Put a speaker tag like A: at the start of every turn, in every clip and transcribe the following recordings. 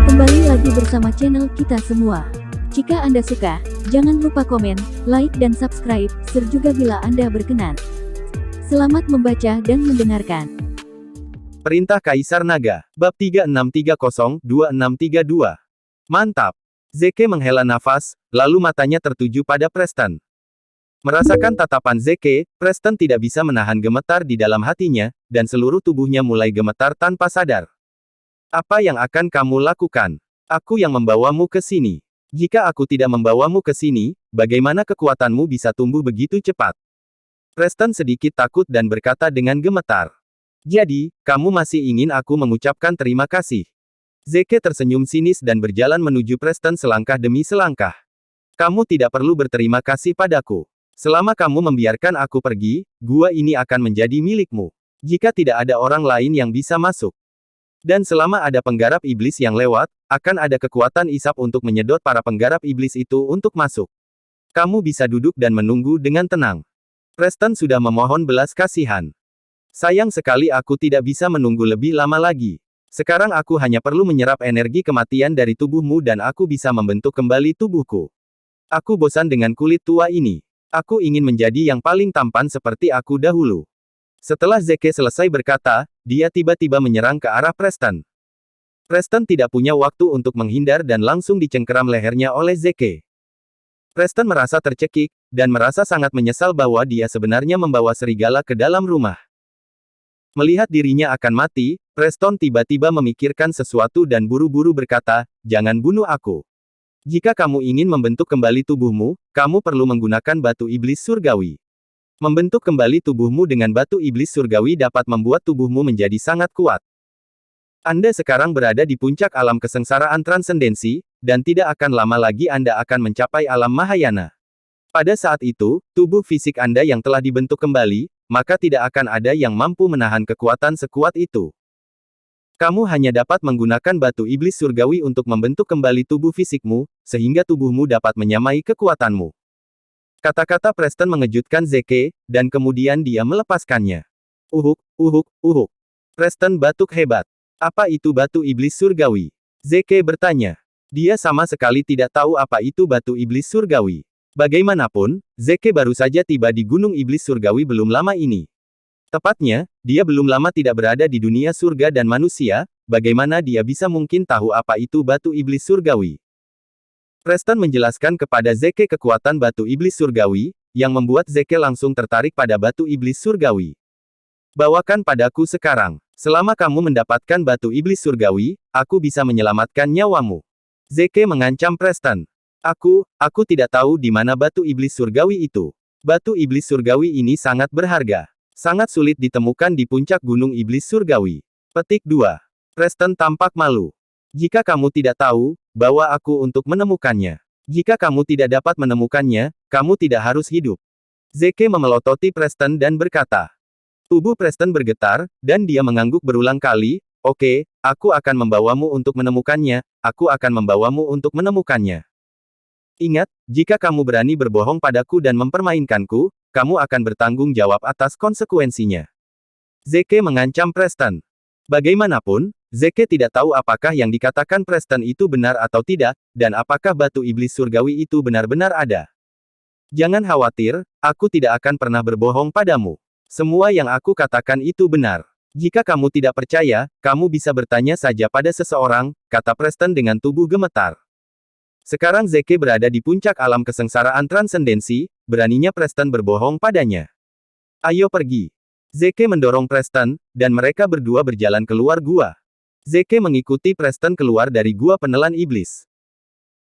A: Kembali lagi bersama channel kita semua. Jika Anda suka, jangan lupa komen, like dan subscribe, share juga bila Anda berkenan. Selamat membaca dan mendengarkan.
B: Perintah Kaisar Naga, bab 3630-2632. Mantap! Zeke menghela nafas, lalu matanya tertuju pada Preston. Merasakan tatapan Zeke, Preston tidak bisa menahan gemetar di dalam hatinya, dan seluruh tubuhnya mulai gemetar tanpa sadar. Apa yang akan kamu lakukan? Aku yang membawamu ke sini. Jika aku tidak membawamu ke sini, bagaimana kekuatanmu bisa tumbuh begitu cepat? Preston sedikit takut dan berkata dengan gemetar. Jadi, kamu masih ingin aku mengucapkan terima kasih? Zeke tersenyum sinis dan berjalan menuju Preston selangkah demi selangkah. Kamu tidak perlu berterima kasih padaku. Selama kamu membiarkan aku pergi, gua ini akan menjadi milikmu. Jika tidak ada orang lain yang bisa masuk. Dan selama ada penggarap iblis yang lewat, akan ada kekuatan isap untuk menyedot para penggarap iblis itu untuk masuk. Kamu bisa duduk dan menunggu dengan tenang. Preston sudah memohon belas kasihan. Sayang sekali aku tidak bisa menunggu lebih lama lagi. Sekarang aku hanya perlu menyerap energi kematian dari tubuhmu dan aku bisa membentuk kembali tubuhku. Aku bosan dengan kulit tua ini. Aku ingin menjadi yang paling tampan seperti aku dahulu. Setelah Zeke selesai berkata, dia tiba-tiba menyerang ke arah Preston. Preston tidak punya waktu untuk menghindar dan langsung dicengkeram lehernya oleh Zeke. Preston merasa tercekik, dan merasa sangat menyesal bahwa dia sebenarnya membawa serigala ke dalam rumah. Melihat dirinya akan mati, Preston tiba-tiba memikirkan sesuatu dan buru-buru berkata, jangan bunuh aku. Jika kamu ingin membentuk kembali tubuhmu, kamu perlu menggunakan batu iblis surgawi. Membentuk kembali tubuhmu dengan batu iblis surgawi dapat membuat tubuhmu menjadi sangat kuat. Anda sekarang berada di puncak alam kesengsaraan transendensi, dan tidak akan lama lagi Anda akan mencapai alam Mahayana. Pada saat itu, tubuh fisik Anda yang telah dibentuk kembali, maka tidak akan ada yang mampu menahan kekuatan sekuat itu. Kamu hanya dapat menggunakan batu iblis surgawi untuk membentuk kembali tubuh fisikmu, sehingga tubuhmu dapat menyamai kekuatanmu. Kata-kata Preston mengejutkan Zeke, dan kemudian dia melepaskannya. Uhuk, uhuk, uhuk. Preston batuk hebat. Apa itu batu iblis surgawi? Zeke bertanya. Dia sama sekali tidak tahu apa itu batu iblis surgawi. Bagaimanapun, Zeke baru saja tiba di Gunung Iblis Surgawi belum lama ini. Tepatnya, dia belum lama tidak berada di dunia surga dan manusia, bagaimana dia bisa mungkin tahu apa itu batu iblis surgawi? Preston menjelaskan kepada Zeke kekuatan batu iblis surgawi, yang membuat Zeke langsung tertarik pada batu iblis surgawi. Bawakan padaku sekarang. Selama kamu mendapatkan batu iblis surgawi, aku bisa menyelamatkan nyawamu. Zeke mengancam Preston. Aku tidak tahu di mana batu iblis surgawi itu. Batu iblis surgawi ini sangat berharga. Sangat sulit ditemukan di puncak gunung iblis surgawi. Petik 2. Preston tampak malu. Jika kamu tidak tahu, bawa aku untuk menemukannya. Jika kamu tidak dapat menemukannya, kamu tidak harus hidup. Zeke memelototi Preston dan berkata. Tubuh Preston bergetar, dan dia mengangguk berulang kali, oke, aku akan membawamu untuk menemukannya, aku akan membawamu untuk menemukannya. Ingat, jika kamu berani berbohong padaku dan mempermainkanku, kamu akan bertanggung jawab atas konsekuensinya. Zeke mengancam Preston. Bagaimanapun, Zeke tidak tahu apakah yang dikatakan Preston itu benar atau tidak, dan apakah batu iblis surgawi itu benar-benar ada. Jangan khawatir, aku tidak akan pernah berbohong padamu. Semua yang aku katakan itu benar. Jika kamu tidak percaya, kamu bisa bertanya saja pada seseorang, kata Preston dengan tubuh gemetar. Sekarang Zeke berada di puncak alam kesengsaraan transendensi, beraninya Preston berbohong padanya. Ayo pergi. Zeke mendorong Preston, dan mereka berdua berjalan keluar gua. Zeke mengikuti Preston keluar dari gua penelan iblis.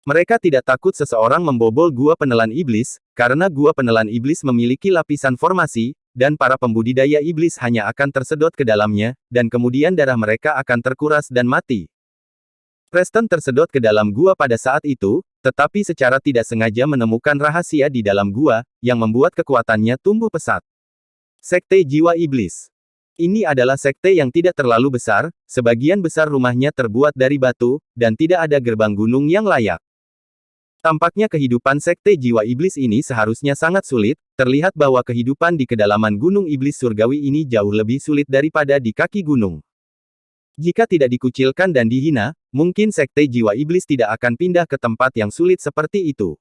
B: Mereka tidak takut seseorang membobol gua penelan iblis, karena gua penelan iblis memiliki lapisan formasi, dan para pembudidaya iblis hanya akan tersedot ke dalamnya, dan kemudian darah mereka akan terkuras dan mati. Preston tersedot ke dalam gua pada saat itu, tetapi secara tidak sengaja menemukan rahasia di dalam gua, yang membuat kekuatannya tumbuh pesat. Sekte Jiwa Iblis. Ini adalah sekte yang tidak terlalu besar, sebagian besar rumahnya terbuat dari batu, dan tidak ada gerbang gunung yang layak. Tampaknya kehidupan sekte Jiwa Iblis ini seharusnya sangat sulit, terlihat bahwa kehidupan di kedalaman Gunung Iblis Surgawi ini jauh lebih sulit daripada di kaki gunung. Jika tidak dikucilkan dan dihina, mungkin Sekte Jiwa Iblis tidak akan pindah ke tempat yang sulit seperti itu.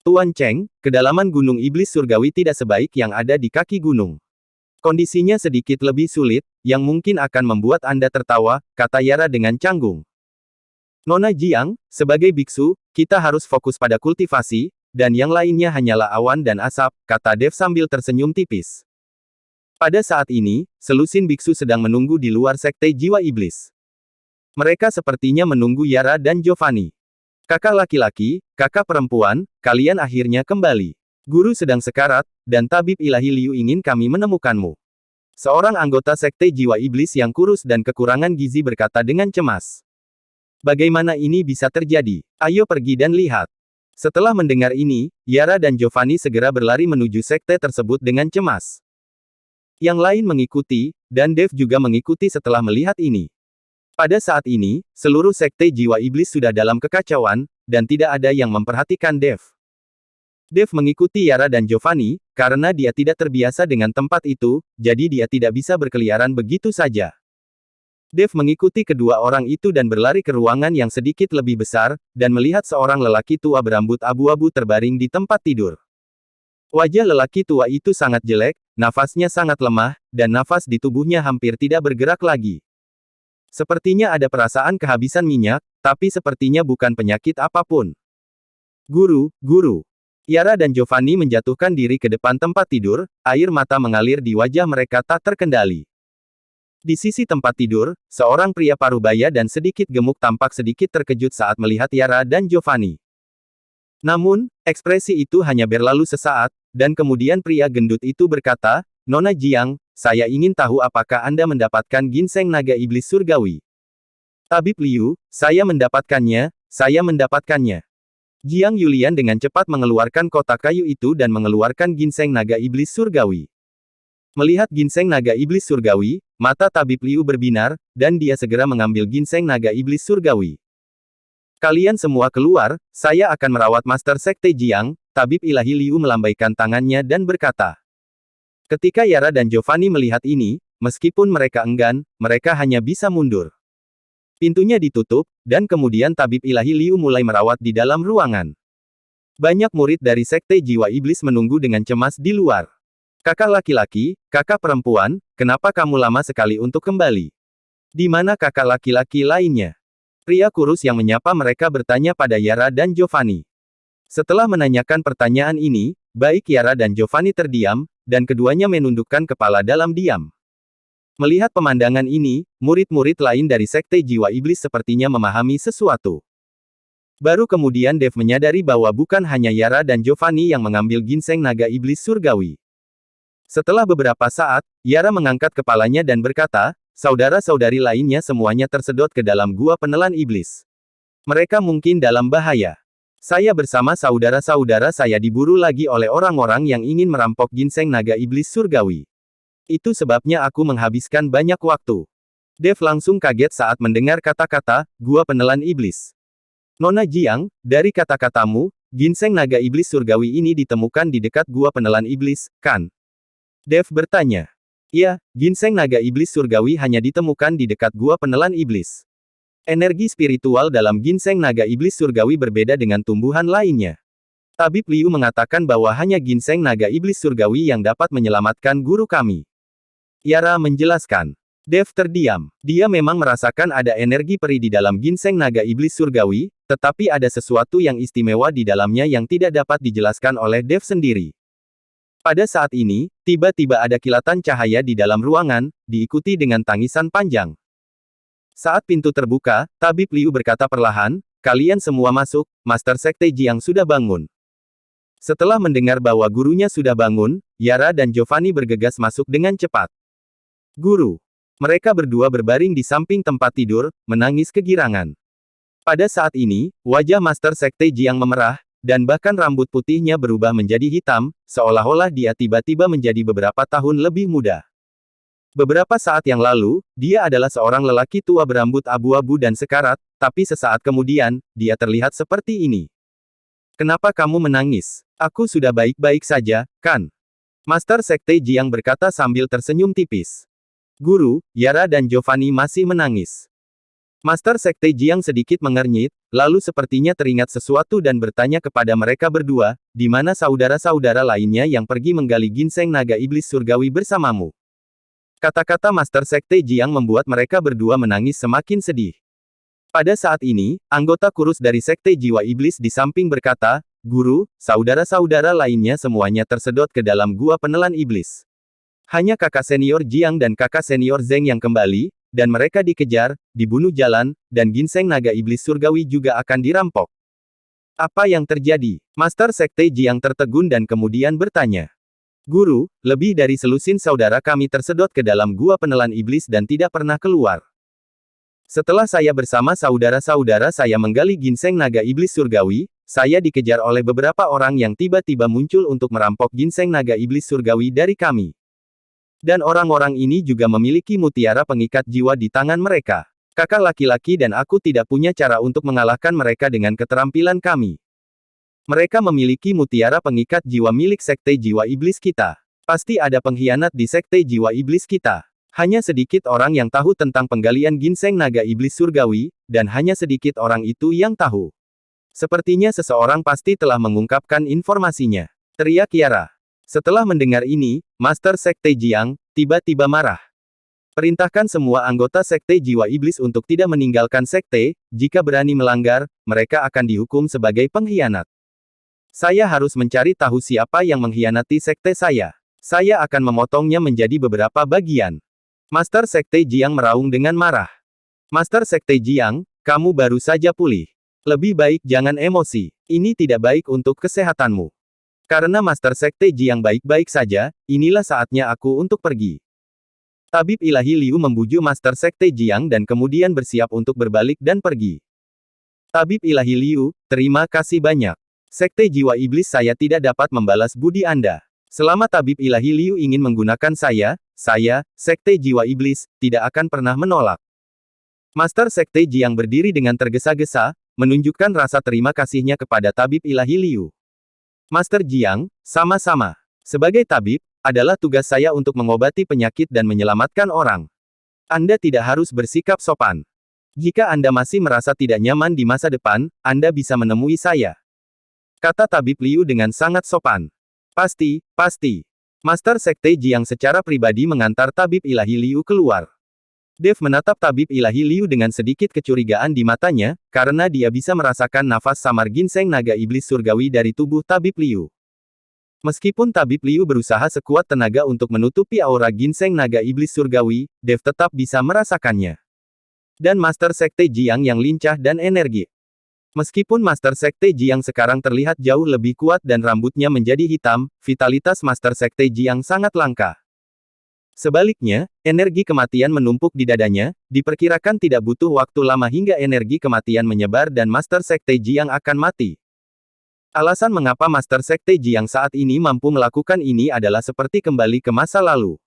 B: Tuan Cheng, kedalaman Gunung Iblis Surgawi tidak sebaik yang ada di kaki gunung. Kondisinya sedikit lebih sulit, yang mungkin akan membuat Anda tertawa, kata Yara dengan canggung. Nona Jiang, sebagai biksu, kita harus fokus pada kultivasi, dan yang lainnya hanyalah awan dan asap, kata Dev sambil tersenyum tipis. Pada saat ini, selusin biksu sedang menunggu di luar Sekte Jiwa Iblis. Mereka sepertinya menunggu Yara dan Giovanni. Kakak laki-laki, kakak perempuan, kalian akhirnya kembali. Guru sedang sekarat, dan tabib ilahi Liu ingin kami menemukanmu. Seorang anggota Sekte Jiwa Iblis yang kurus dan kekurangan gizi berkata dengan cemas. Bagaimana ini bisa terjadi? Ayo pergi dan lihat. Setelah mendengar ini, Yara dan Giovanni segera berlari menuju sekte tersebut dengan cemas. Yang lain mengikuti, dan Dev juga mengikuti setelah melihat ini. Pada saat ini, seluruh Sekte Jiwa Iblis sudah dalam kekacauan, dan tidak ada yang memperhatikan Dev. Dev mengikuti Yara dan Giovanni, karena dia tidak terbiasa dengan tempat itu, jadi dia tidak bisa berkeliaran begitu saja. Dev mengikuti kedua orang itu dan berlari ke ruangan yang sedikit lebih besar, dan melihat seorang lelaki tua berambut abu-abu terbaring di tempat tidur. Wajah lelaki tua itu sangat jelek, nafasnya sangat lemah, dan nafas di tubuhnya hampir tidak bergerak lagi. Sepertinya ada perasaan kehabisan minyak, tapi sepertinya bukan penyakit apapun. Guru. Yara dan Giovanni menjatuhkan diri ke depan tempat tidur, air mata mengalir di wajah mereka tak terkendali. Di sisi tempat tidur, seorang pria parubaya dan sedikit gemuk tampak sedikit terkejut saat melihat Yara dan Giovanni. Namun, ekspresi itu hanya berlalu sesaat, dan kemudian pria gendut itu berkata, Nona Jiang, saya ingin tahu apakah Anda mendapatkan ginseng naga iblis surgawi. Tabib Liu, saya mendapatkannya. Jiang Yulian dengan cepat mengeluarkan kotak kayu itu dan mengeluarkan ginseng naga iblis surgawi. Melihat ginseng naga iblis surgawi, mata Tabib Liu berbinar, dan dia segera mengambil ginseng naga iblis surgawi. Kalian semua keluar, saya akan merawat Master Sekte Jiang, Tabib Ilahi Liu melambaikan tangannya dan berkata. Ketika Yara dan Giovanni melihat ini, meskipun mereka enggan, mereka hanya bisa mundur. Pintunya ditutup, dan kemudian Tabib Ilahi Liu mulai merawat di dalam ruangan. Banyak murid dari Sekte Jiwa Iblis menunggu dengan cemas di luar. Kakak laki-laki, kakak perempuan, kenapa kamu lama sekali untuk kembali? Di mana kakak laki-laki lainnya? Pria kurus yang menyapa mereka bertanya pada Yara dan Giovanni. Setelah menanyakan pertanyaan ini, baik Yara dan Giovanni terdiam, dan keduanya menundukkan kepala dalam diam. Melihat pemandangan ini, murid-murid lain dari Sekte Jiwa Iblis sepertinya memahami sesuatu. Baru kemudian Dev menyadari bahwa bukan hanya Yara dan Giovanni yang mengambil ginseng naga iblis surgawi. Setelah beberapa saat, Yara mengangkat kepalanya dan berkata, saudara-saudari lainnya semuanya tersedot ke dalam gua penelan iblis. Mereka mungkin dalam bahaya. Saya bersama saudara-saudara saya diburu lagi oleh orang-orang yang ingin merampok ginseng naga iblis surgawi. Itu sebabnya aku menghabiskan banyak waktu. Dev langsung kaget saat mendengar kata-kata, gua penelan iblis. Nona Jiang, dari kata-katamu, ginseng naga iblis surgawi ini ditemukan di dekat gua penelan iblis, kan? Dev bertanya. Ya, ginseng naga iblis surgawi hanya ditemukan di dekat gua penelan iblis. Energi spiritual dalam ginseng naga iblis surgawi berbeda dengan tumbuhan lainnya. Tabib Liu mengatakan bahwa hanya ginseng naga iblis surgawi yang dapat menyelamatkan guru kami. Yara menjelaskan. Dev terdiam. Dia memang merasakan ada energi peri di dalam ginseng naga iblis surgawi, tetapi ada sesuatu yang istimewa di dalamnya yang tidak dapat dijelaskan oleh Dev sendiri. Pada saat ini, tiba-tiba ada kilatan cahaya di dalam ruangan, diikuti dengan tangisan panjang. Saat pintu terbuka, Tabib Liu berkata perlahan, kalian semua masuk, Master Sekte Jiang sudah bangun. Setelah mendengar bahwa gurunya sudah bangun, Yara dan Giovanni bergegas masuk dengan cepat. Guru. Mereka berdua berbaring di samping tempat tidur, menangis kegirangan. Pada saat ini, wajah Master Sekte Jiang memerah, dan bahkan rambut putihnya berubah menjadi hitam, seolah-olah dia tiba-tiba menjadi beberapa tahun lebih muda. Beberapa saat yang lalu, dia adalah seorang lelaki tua berambut abu-abu dan sekarat, tapi sesaat kemudian, dia terlihat seperti ini. Kenapa kamu menangis? Aku sudah baik-baik saja, kan? Master Sekte Jiang berkata sambil tersenyum tipis. Guru, Yara dan Giovanni masih menangis. Master Sekte Jiang sedikit mengernyit, lalu sepertinya teringat sesuatu dan bertanya kepada mereka berdua, di mana saudara-saudara lainnya yang pergi menggali ginseng naga iblis surgawi bersamamu. Kata-kata Master Sekte Jiang membuat mereka berdua menangis semakin sedih. Pada saat ini, anggota kurus dari Sekte Jiwa Iblis di samping berkata, Guru, saudara-saudara lainnya semuanya tersedot ke dalam gua penelan iblis. Hanya kakak senior Jiang dan kakak senior Zeng yang kembali, dan mereka dikejar, dibunuh jalan, dan ginseng naga iblis surgawi juga akan dirampok. Apa yang terjadi? Master Sekte Jiang tertegun dan kemudian bertanya. Guru, lebih dari selusin saudara kami tersedot ke dalam gua penelan iblis dan tidak pernah keluar. Setelah saya bersama saudara-saudara saya menggali ginseng naga iblis surgawi, saya dikejar oleh beberapa orang yang tiba-tiba muncul untuk merampok ginseng naga iblis surgawi dari kami. Dan orang-orang ini juga memiliki mutiara pengikat jiwa di tangan mereka. Kakak laki-laki dan aku tidak punya cara untuk mengalahkan mereka dengan keterampilan kami. Mereka memiliki mutiara pengikat jiwa milik Sekte Jiwa Iblis kita. Pasti ada pengkhianat di Sekte Jiwa Iblis kita. Hanya sedikit orang yang tahu tentang penggalian ginseng naga iblis surgawi, dan hanya sedikit orang itu yang tahu. Sepertinya seseorang pasti telah mengungkapkan informasinya. Teriak Yara. Setelah mendengar ini, Master Sekte Jiang tiba-tiba marah. Perintahkan semua anggota Sekte Jiwa Iblis untuk tidak meninggalkan sekte, jika berani melanggar, mereka akan dihukum sebagai pengkhianat. Saya harus mencari tahu siapa yang mengkhianati sekte saya. Saya akan memotongnya menjadi beberapa bagian. Master Sekte Jiang meraung dengan marah. Master Sekte Jiang, kamu baru saja pulih. Lebih baik jangan emosi. Ini tidak baik untuk kesehatanmu. Karena Master Sekte Jiang baik-baik saja, inilah saatnya aku untuk pergi. Tabib Ilahi Liu membujuk Master Sekte Jiang dan kemudian bersiap untuk berbalik dan pergi. Tabib Ilahi Liu, terima kasih banyak. Sekte Jiwa Iblis saya tidak dapat membalas budi Anda. Selama Tabib Ilahi Liu ingin menggunakan saya, Sekte Jiwa Iblis, tidak akan pernah menolak. Master Sekte Jiang berdiri dengan tergesa-gesa, menunjukkan rasa terima kasihnya kepada Tabib Ilahi Liu. Master Jiang, sama-sama. Sebagai tabib, adalah tugas saya untuk mengobati penyakit dan menyelamatkan orang. Anda tidak harus bersikap sopan. Jika Anda masih merasa tidak nyaman di masa depan, Anda bisa menemui saya. Kata Tabib Liu dengan sangat sopan. Pasti. Master Sekte Jiang secara pribadi mengantar Tabib Ilahi Liu keluar. Dev menatap Tabib Ilahi Liu dengan sedikit kecurigaan di matanya, karena dia bisa merasakan nafas samar ginseng naga iblis surgawi dari tubuh Tabib Liu. Meskipun Tabib Liu berusaha sekuat tenaga untuk menutupi aura ginseng naga iblis surgawi, Dev tetap bisa merasakannya. Dan Master Sekte Jiang yang lincah dan energi. Meskipun Master Sekte Jiang sekarang terlihat jauh lebih kuat dan rambutnya menjadi hitam, vitalitas Master Sekte Jiang sangat langka. Sebaliknya, energi kematian menumpuk di dadanya, diperkirakan tidak butuh waktu lama hingga energi kematian menyebar dan Master Sekte Jiang akan mati. Alasan mengapa Master Sekte Jiang saat ini mampu melakukan ini adalah seperti kembali ke masa lalu.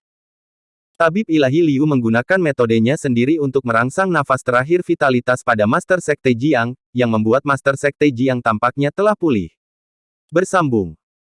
B: Tabib Ilahi Liu menggunakan metodenya sendiri untuk merangsang nafas terakhir vitalitas pada Master Sekte Jiang, yang membuat Master Sekte Jiang tampaknya telah pulih. Bersambung.